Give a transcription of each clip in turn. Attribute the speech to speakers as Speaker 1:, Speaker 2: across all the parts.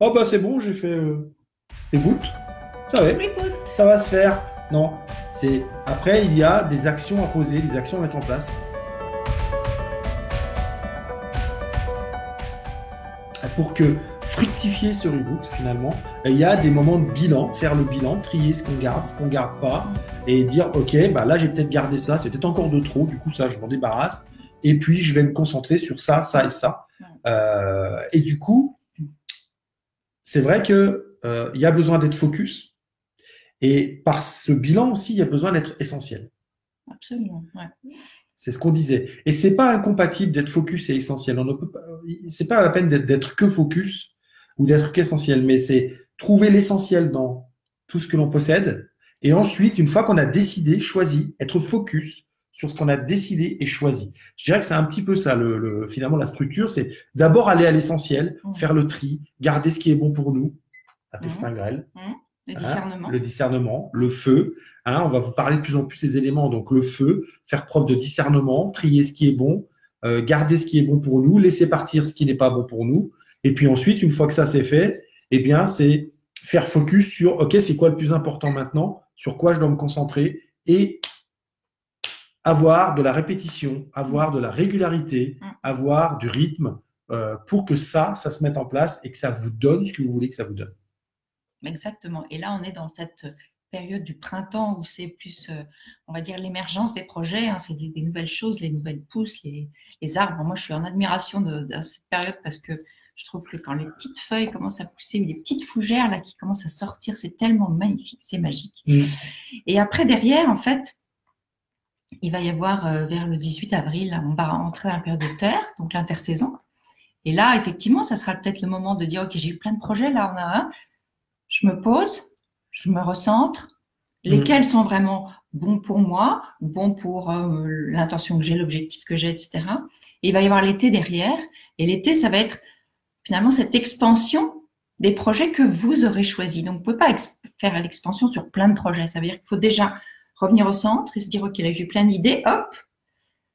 Speaker 1: Oh bah c'est bon, j'ai fait reboot, ça va,
Speaker 2: Reboot.
Speaker 1: ça va se faire. Non, c'est après il y a des actions à poser, des actions à mettre en place pour que fructifier ce reboot finalement. Il y a des moments de bilan, faire le bilan, trier ce qu'on garde pas, et dire ok, bah là j'ai peut-être gardé ça, c'est peut-être encore de trop, du coup ça je m'en débarrasse, et puis je vais me concentrer sur ça, ça et ça. Et du coup, c'est vrai que il y a besoin d'être focus, et par ce bilan aussi, il y a besoin d'être essentiel.
Speaker 2: Absolument. Ouais.
Speaker 1: C'est ce qu'on disait. Et c'est pas incompatible d'être focus et essentiel. On ne peut pas, c'est pas la peine d'être que focus ou d'être qu'essentiel, mais c'est trouver l'essentiel dans tout ce que l'on possède. Et ensuite, une fois qu'on a décidé, choisi, être focus sur ce qu'on a décidé et choisi. Je dirais que c'est un petit peu ça, finalement, la structure. C'est d'abord aller à l'essentiel, faire le tri, garder ce qui est bon pour nous, à Testin grêle.
Speaker 2: Le discernement.
Speaker 1: Le discernement, le feu. On va vous parler de plus en plus ces éléments. Donc, le feu, faire preuve de discernement, trier ce qui est bon, garder ce qui est bon pour nous, laisser partir ce qui n'est pas bon pour nous. Et puis ensuite, une fois que ça c'est fait, eh bien, c'est faire focus sur, OK, c'est quoi le plus important maintenant, sur quoi je dois me concentrer et avoir de la répétition, avoir de la régularité, avoir du rythme pour que ça se mette en place et que ça vous donne ce que vous voulez que ça vous donne.
Speaker 2: Exactement. Et là, on est dans cette période du printemps où c'est plus, on va dire, l'émergence des projets. C'est des nouvelles choses, les nouvelles pousses, les arbres. Moi, je suis en admiration de cette période parce que je trouve que quand les petites feuilles commencent à pousser, ou les petites fougères là qui commencent à sortir, c'est tellement magnifique, c'est magique. Et après, derrière, en fait, il va y avoir vers le 18 avril, on va entrer dans la période de terre, donc l'intersaison. Et là, effectivement, ça sera peut-être le moment de dire, OK, j'ai eu plein de projets, là, on a un. Je me pose, je me recentre, lesquels sont vraiment bons pour moi, bons pour l'intention que j'ai, l'objectif que j'ai, etc. Et il va y avoir l'été derrière. Et l'été, ça va être finalement cette expansion des projets que vous aurez choisis. Donc, vous ne pouvez pas faire l'expansion sur plein de projets. Ça veut dire qu'il faut déjà revenir au centre et se dire, OK, là, j'ai plein d'idées, hop.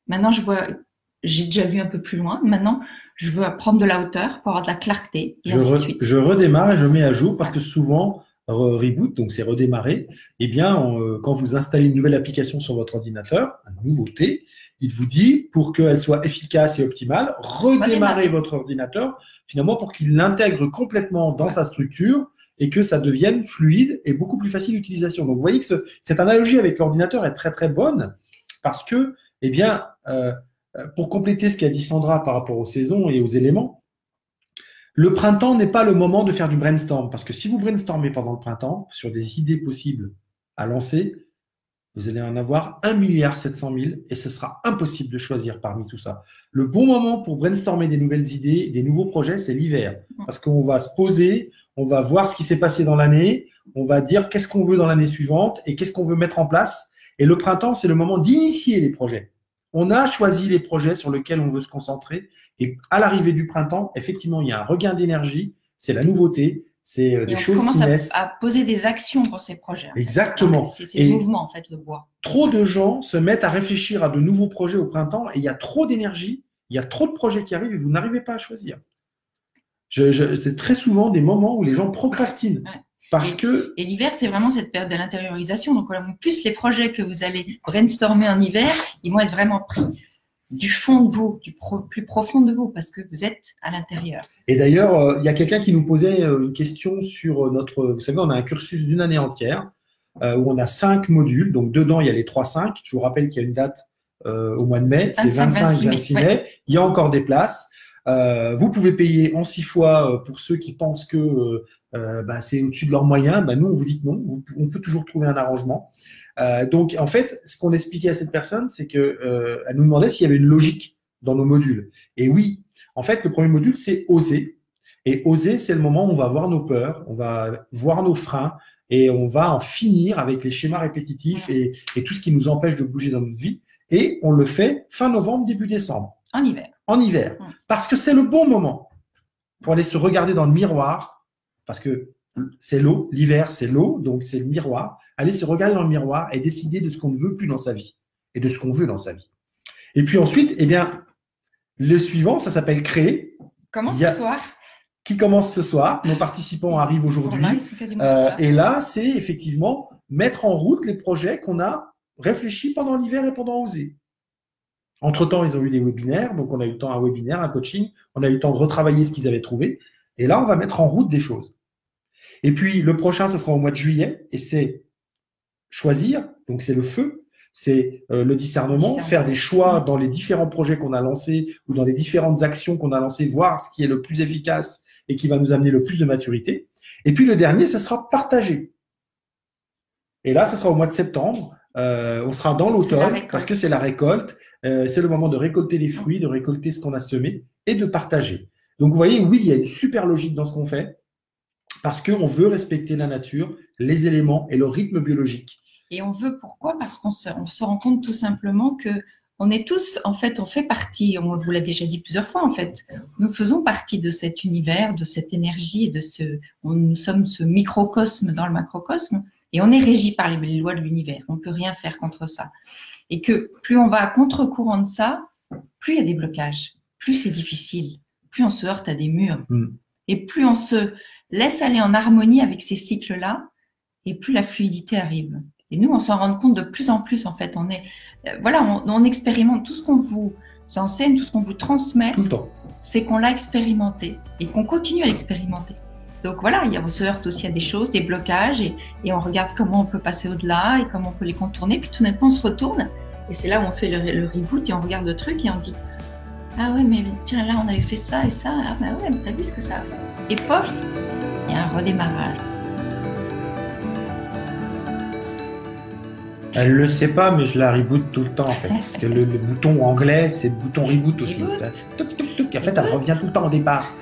Speaker 2: Maintenant, j'ai déjà vu un peu plus loin. Maintenant, je veux prendre de la hauteur pour avoir de la clarté, et ainsi de suite.
Speaker 1: Je redémarre et je mets à jour parce que souvent, reboot, donc c'est redémarrer, eh bien, quand vous installez une nouvelle application sur votre ordinateur, une nouveauté, il vous dit, pour qu'elle soit efficace et optimale, redémarrez votre ordinateur, finalement, pour qu'il l'intègre complètement dans sa structure et que ça devienne fluide et beaucoup plus facile d'utilisation. Donc, vous voyez que cette analogie avec l'ordinateur est très, très bonne parce que, eh bien, pour compléter ce qu'a dit Sandra par rapport aux saisons et aux éléments, le printemps n'est pas le moment de faire du brainstorm, parce que si vous brainstormez pendant le printemps sur des idées possibles à lancer, vous allez en avoir 1,7 milliard et ce sera impossible de choisir parmi tout ça. Le bon moment pour brainstormer des nouvelles idées, des nouveaux projets, c'est l'hiver, parce qu'on va se poser, on va voir ce qui s'est passé dans l'année, on va dire qu'est-ce qu'on veut dans l'année suivante et qu'est-ce qu'on veut mettre en place. Et le printemps, c'est le moment d'initier les projets. On a choisi les projets sur lesquels on veut se concentrer. Et à l'arrivée du printemps, effectivement, il y a un regain d'énergie. C'est la nouveauté. C'est des choses qui naissent.
Speaker 2: À poser des actions pour ces projets.
Speaker 1: Exactement.
Speaker 2: C'est le mouvement, en fait, le bois.
Speaker 1: Trop de gens se mettent à réfléchir à de nouveaux projets au printemps et il y a trop d'énergie, il y a trop de projets qui arrivent et vous n'arrivez pas à choisir. C'est très souvent des moments où les gens procrastinent.
Speaker 2: Et l'hiver, c'est vraiment cette période de l'intériorisation. Donc, en plus, les projets que vous allez brainstormer en hiver, ils vont être vraiment pris du fond de vous, plus profond de vous, parce que vous êtes à l'intérieur.
Speaker 1: Et d'ailleurs, il y a quelqu'un qui nous posait une question sur vous savez, on a un cursus d'une année entière où on a 5 modules. Donc, dedans, il y a les 3-5. Je vous rappelle qu'il y a une date au mois de mai. C'est 25-26 mai. Il y a encore des places. Vous pouvez payer en 6 fois pour ceux qui pensent que c'est au-dessus de leurs moyens. Nous, on vous dit que non. On peut toujours trouver un arrangement. Donc, en fait, ce qu'on expliquait à cette personne, c'est que elle nous demandait s'il y avait une logique dans nos modules. Et oui, en fait, le premier module, c'est oser. Et oser, c'est le moment où on va voir nos peurs, on va voir nos freins et on va en finir avec les schémas répétitifs et tout ce qui nous empêche de bouger dans notre vie. Et on le fait fin novembre, début décembre.
Speaker 2: En hiver.
Speaker 1: En hiver. Parce que c'est le bon moment pour aller se regarder dans le miroir. Parce que c'est l'eau, l'hiver, c'est l'eau, donc c'est le miroir. Aller se regarder dans le miroir et décider de ce qu'on ne veut plus dans sa vie et de ce qu'on veut dans sa vie. Et puis ensuite, eh bien, le suivant, ça s'appelle créer.
Speaker 2: Comment ce soir?
Speaker 1: qui commence ce soir. Nos participants arrivent aujourd'hui. Et là, c'est effectivement mettre en route les projets qu'on a réfléchis pendant l'hiver et pendant Oser. Entre-temps, ils ont eu des webinaires, donc on a eu le temps un webinaire, un coaching, on a eu le temps de retravailler ce qu'ils avaient trouvé. Et là, on va mettre en route des choses. Et puis, le prochain, ce sera au mois de juillet, et c'est choisir, donc c'est le feu, c'est le discernement, faire des choix dans les différents projets qu'on a lancés ou dans les différentes actions qu'on a lancées, voir ce qui est le plus efficace et qui va nous amener le plus de maturité. Et puis, le dernier, ce sera partager. Et là, ce sera au mois de septembre. On sera dans l'automne parce que c'est la récolte. C'est le moment de récolter les fruits, de récolter ce qu'on a semé et de partager. Donc, vous voyez, oui, il y a une super logique dans ce qu'on fait parce qu'on veut respecter la nature, les éléments et le rythme biologique.
Speaker 2: Et on veut pourquoi? Parce qu'on se rend compte tout simplement que on est tous, en fait, on fait partie, on vous l'a déjà dit plusieurs fois, en fait, nous faisons partie de cet univers, de cette énergie, nous sommes ce microcosme dans le macrocosme. Et on est régi par les lois de l'univers. On ne peut rien faire contre ça. Et que plus on va à contre-courant de ça, plus il y a des blocages, plus c'est difficile, plus on se heurte à des murs. Et plus on se laisse aller en harmonie avec ces cycles-là, et plus la fluidité arrive. Et nous, on s'en rend compte de plus en plus, en fait. On expérimente tout ce qu'on vous enseigne, tout ce qu'on vous transmet.
Speaker 1: Tout le temps.
Speaker 2: C'est qu'on l'a expérimenté et qu'on continue à l'expérimenter. Donc voilà, on se heurte aussi à des choses, des blocages, et on regarde comment on peut passer au-delà et comment on peut les contourner. Puis tout d'un coup, on se retourne, et c'est là où on fait le reboot, et on regarde le truc, et on dit « Ah ouais, mais tiens, là, on avait fait ça et ça. Ah bah ouais, mais t'as vu ce que ça a fait ?» Et pof, il y a un redémarrage.
Speaker 1: Elle ne le sait pas, mais je la reboot tout le temps, en fait. Parce que le bouton anglais, c'est le bouton reboot aussi. Touc, touc, touc. En fait, elle revient tout le temps au départ.